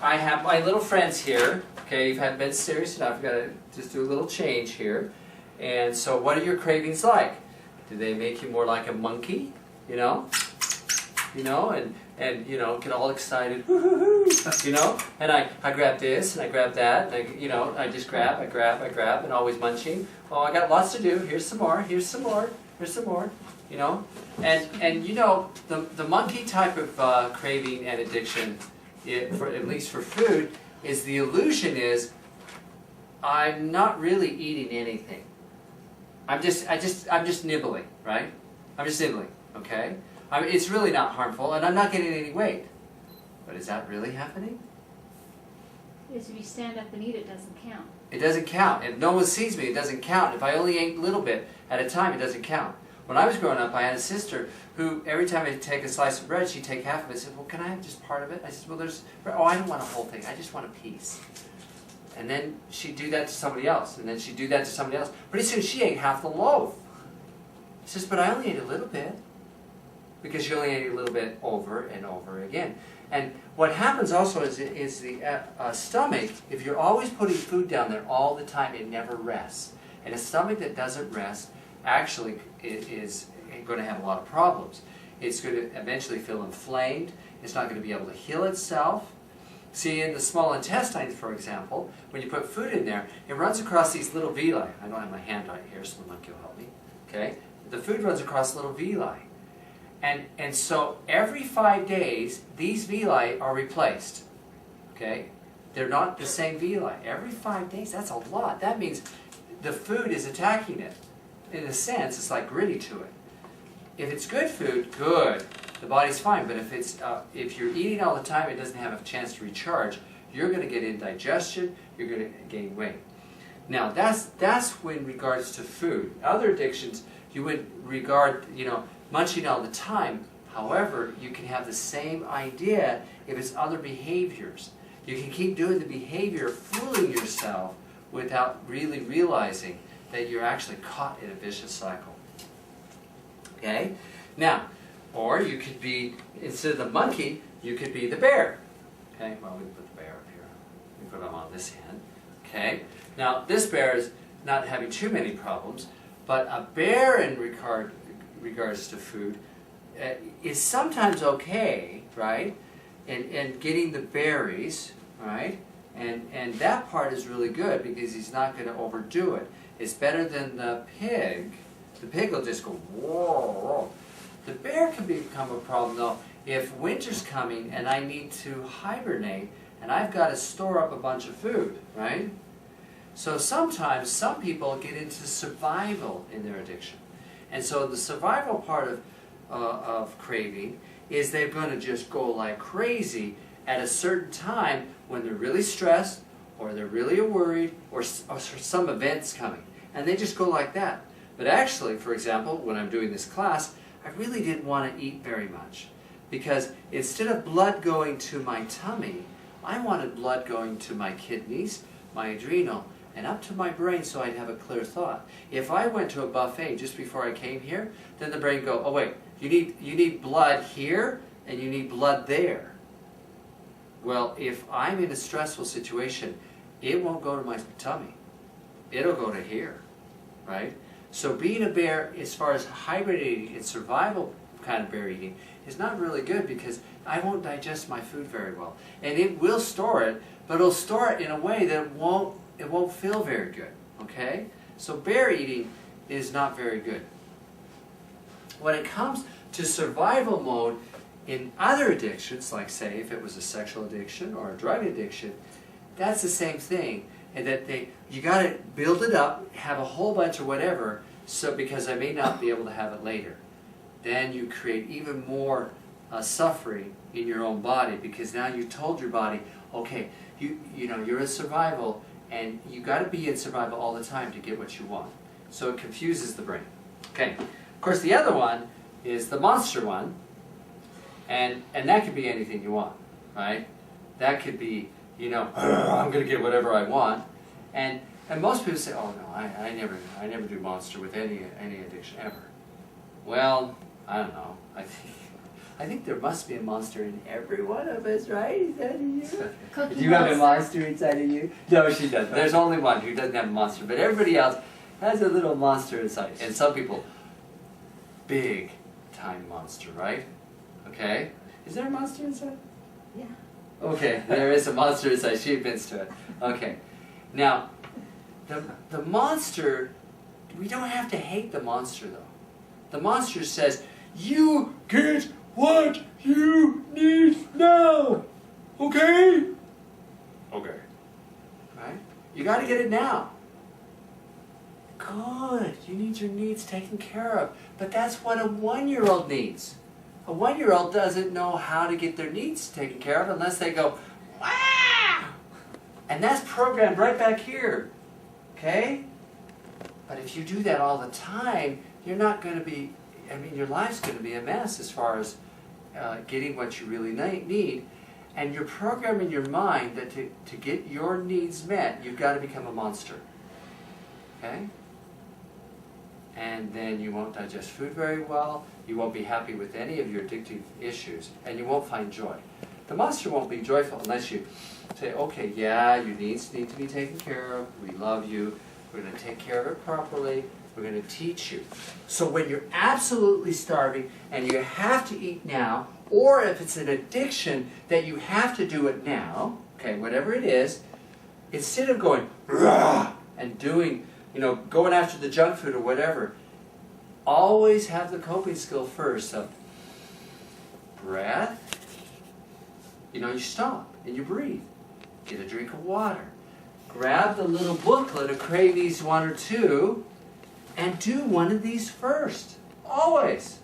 I have my little friends here. Okay, you've been serious enough. I've got to just do a little change here. And so what are your cravings like? Do they make you more like a monkey? You know, and you know, get all excited, you know, and I grab this and I grab that, and I just grab, I grab, and always munching. Oh, I got lots to do. Here's some more. Here's some more. Here's some more. You know, and you know, the monkey type of craving and addiction, at least for food, is the illusion is I'm not really eating anything. I'm just nibbling, right? I'm just nibbling, okay? I mean, it's really not harmful, and I'm not getting any weight. But is that really happening? Yes, if you stand up and eat, it doesn't count. It doesn't count. If no one sees me, it doesn't count. If I only ate a little bit at a time, it doesn't count. When I was growing up, I had a sister who, every time I'd take a slice of bread, she'd take half of it. I said, well, can I have just part of it? I said, well, oh, I don't want a whole thing. I just want a piece. And then she'd do that to somebody else, and then she'd do that to somebody else. Pretty soon, she ate half the loaf. She says, but I only ate a little bit. Because you only ate a little bit over and over again. And what happens also is the stomach, if you're always putting food down there all the time, it never rests. And a stomach that doesn't rest actually is going to have a lot of problems. It's going to eventually feel inflamed. It's not going to be able to heal itself. See, in the small intestine, for example, when you put food in there, it runs across these little villi. I don't have my hand on it here, so the monkey will help me. Okay? The food runs across little villi. And so every 5 days, these villi are replaced. Okay? They're not the same villi. Every 5 days, that's a lot. That means the food is attacking it. In a sense, it's like gritty to it. If it's good food, good. The body's fine. But if you're eating all the time, it doesn't have a chance to recharge. You're going to get indigestion. You're going to gain weight. Now, that's when regards to food. Other addictions, you would regard, munching all the time. However, you can have the same idea if it's other behaviors. You can keep doing the behavior, fooling yourself, without really realizing that you're actually caught in a vicious cycle. Okay? Now, or you could be, instead of the monkey, you could be the bear. Okay? Well, we can put the bear up here. We put him on this hand. Okay? Now, this bear is not having too many problems, but a bear in regards to food is sometimes okay, right? And getting the berries, right? And that part is really good because he's not going to overdo it. It's better than the pig. The pig will just go, whoa, whoa. The bear can become a problem, though, if winter's coming and I need to hibernate and I've got to store up a bunch of food, right? So sometimes some people get into survival in their addiction. And so the survival part of craving is they're going to just go like crazy at a certain time when they're really stressed or they're really worried or some event's coming. And they just go like that. But actually, for example, when I'm doing this class, I really didn't want to eat very much. Because instead of blood going to my tummy, I wanted blood going to my kidneys, my adrenal, and up to my brain so I'd have a clear thought. If I went to a buffet just before I came here, then the brain would go, oh wait, you need blood here and you need blood there. Well, if I'm in a stressful situation, it won't go to my tummy. It'll go to here, right? So being a bear, as far as hibernating and survival kind of bear eating, is not really good because I won't digest my food very well. And it will store it, but it'll store it in a way that it won't feel very good, okay? So bear eating is not very good. When it comes to survival mode in other addictions, like say if it was a sexual addiction or a drug addiction, that's the same thing. And that you got to build it up, have a whole bunch of whatever, so because I may not be able to have it later. Then you create even more suffering in your own body because now you told your body, okay, you're in survival and you got to be in survival all the time to get what you want. So it confuses the brain. Okay. Of course, the other one is the monster one, and that could be anything you want, right? That could be, I'm going to get whatever I want, and most people say, oh no, I never do monster with any addiction ever. Well, I don't know. I think there must be a monster in every one of us, right? Is that in you? Cookie Do you have a monster. monster inside of you? No, she doesn't. There's only one who doesn't have a monster, but everybody else has a little monster inside. And some people, big time monster, right? Okay? Is there a monster inside? Yeah. Okay, there is a monster inside. She admits to it. Okay. Now, the monster, we don't have to hate the monster, though. The monster says, you get what you need now. Okay? Okay. Right? You got to get it now. Good. You need your needs taken care of. But that's what a 1-year-old needs. A 1-year-old doesn't know how to get their needs taken care of unless they go, "Wah!" And that's programmed right back here. Okay? But if you do that all the time, you're not going to be, I mean, your life's going to be a mess as far as getting what you really need. And you're programming your mind that to get your needs met, you've got to become a monster. Okay? And then you won't digest food very well, you won't be happy with any of your addictive issues, and you won't find joy. The monster won't be joyful unless you say, okay, yeah, your needs need to be taken care of, we love you, we're going to take care of it properly, we're going to teach you. So when you're absolutely starving and you have to eat now, or if it's an addiction that you have to do it now, okay, whatever it is, instead of going, "Rah!" and doing, going after the junk food or whatever, always have the coping skill first of breath. You stop and you breathe. Get a drink of water. Grab the little booklet of CraveEaze 1 or 2 and do one of these first. Always.